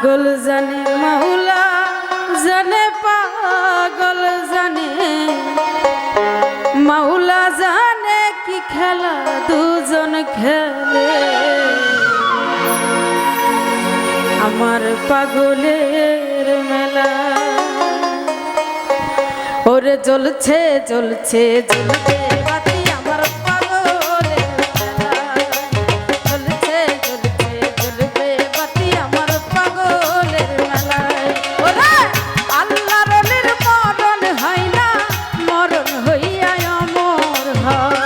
পাগল জানে মাওলা জানে পাগল জানে মাওলা জানে কি খেলা দুজন খেলে আমার পাগলের মেলা ওরে জ্বলছে জ্বলছে জ্বলবে বাতি আমার পাগলের মেলায় জ্বলছে জ্বলছে জ্বলবে বাতি আমার পাগলের মেলায় ওরে আল্লাহর অলির মরণ হয় না মরণ হইয়া অমর হয়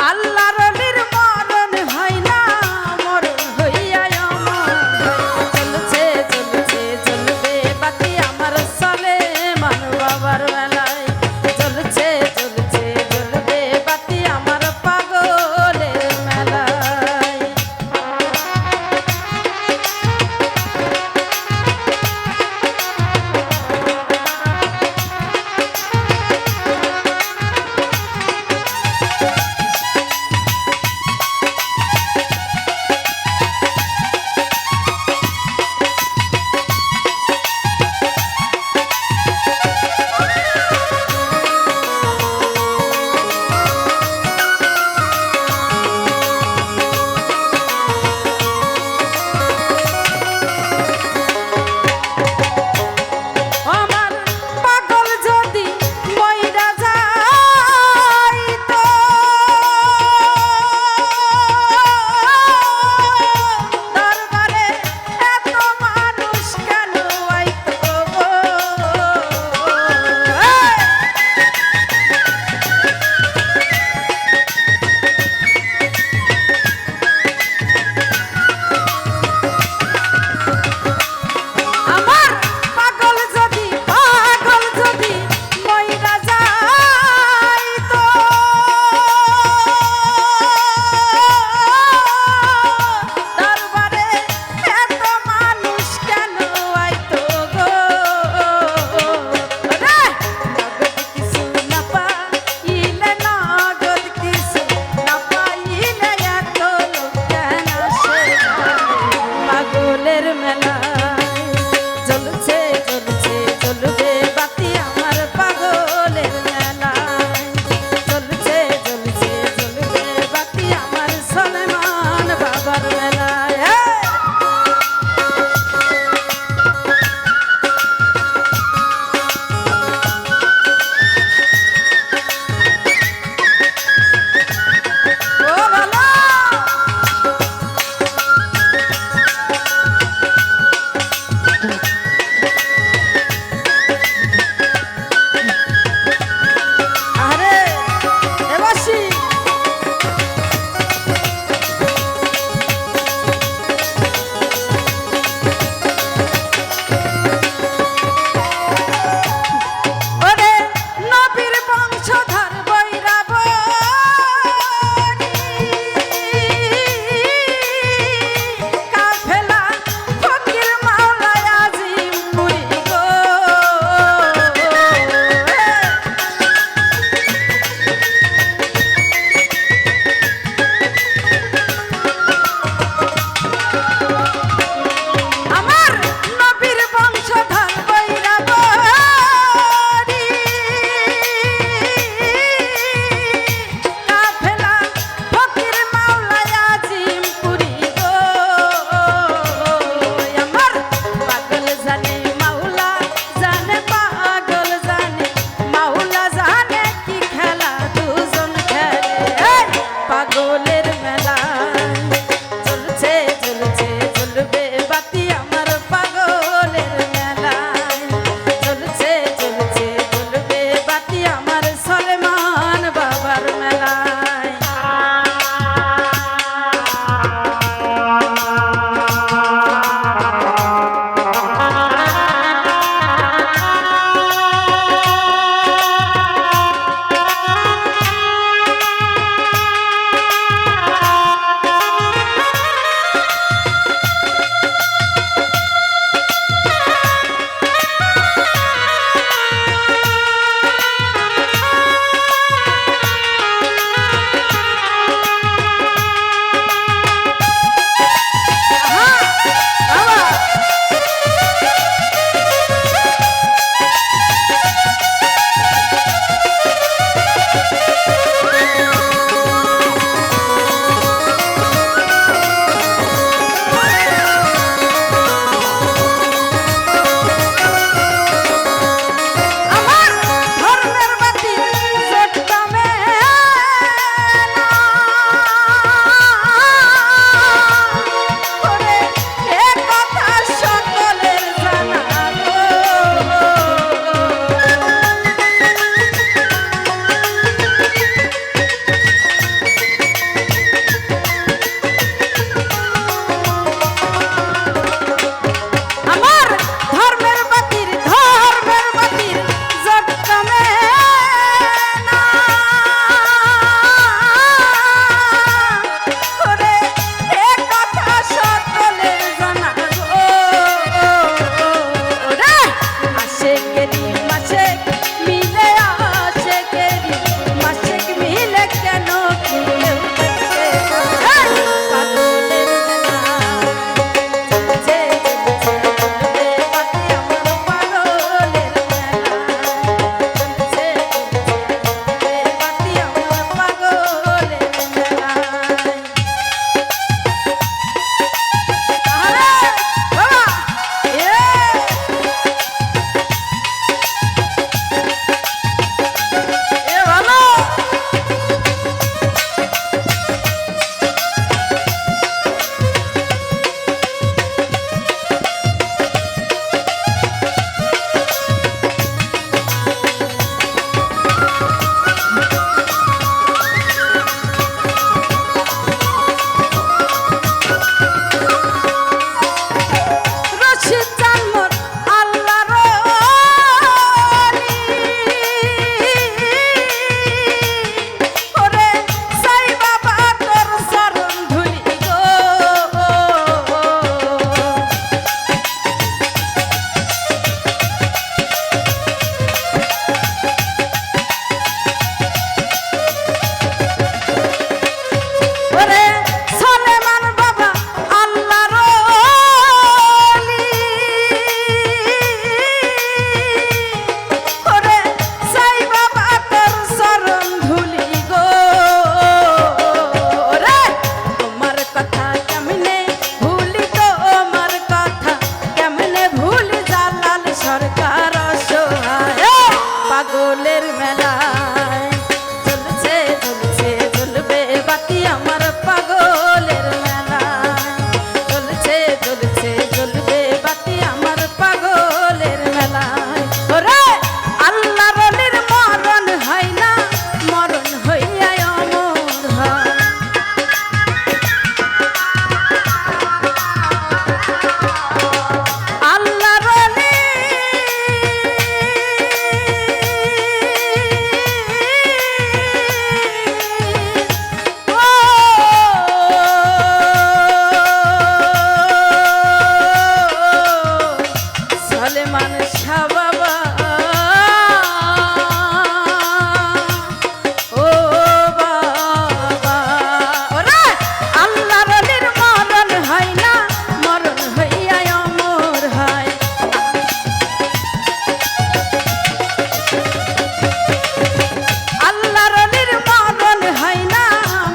আল্লাহর অলির মরণ হয় না মরণ হইয়া অমর জ্বলছে জ্বলছে জ্বলবে বাতি আমার সলেমান বাবার মেলায় জ্বলছে জ্বলছে জ্বলবে বাতি আমার পাগলের মেলায় আমার পাগল যদি মইরা যাইতো দরবারে এত মানুষ কেন আইতো আমার পাগল যদি মইরা যাইতো দরবারে এত মানুষ কেন আইতো গো রে নগদ কিছু না পাইলে নগদ কিছু না পাইলে এত লোক কেন আসে পাগলের মেলা জ্বলছে জ্বলছে জ্বলবে বাতি আমার পাগলের মেলায় জ্বলছে জ্বলছে জ্বলবে বাতি আমার সলেমান বাবার মেলায় ও ভালো মুর্শিদ চান মোর আল্লাহর অলি। ওরে সাই বাবা তোর চরণ ধুলি গো। ওরে সলেমান বাবা আল্লাহর অলি। ওরে সাই বাবা তোর চরণ ধুলি গো। রে তোমার কথা কেমনে ভুলি, তোমার কথা কেমনে ভুলি, জালাল সরকার অসহায় পাগলের মেলায় জ্বলছে জ্বলছে জ্বলবে বাতি আমার পাগলের মেলায়। জ্বলছে জ্বলছে জ্বলবে বাতি আমার পাগলের মেলায়। ওরে আল্লাহর অলির মরণ হয় না, মরণ হইয়া অমর হয়। আল্লাহর অলি সলেমান শাহ বাবা ও বাবা। ওরে আল্লাহর অলির মরণ হয় না, মরণ হইয়া অমর হয়। আল্লাহর অলির মরণ হয় না,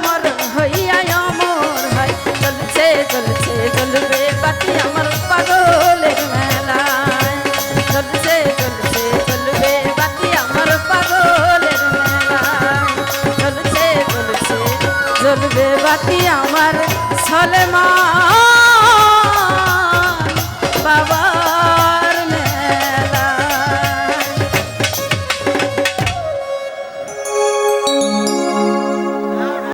মরণ হইয়া অমর হয়। জ্বলছে জ্বলছে জ্বলবে বাতি আমার পাগলের মেলায়। জ্বলছে জ্বলছে জ্বলবে বাতি আমার পাগলের মেলায়। জ্বলছে জ্বলছে জ্বলবে বাতি আমার সলেমান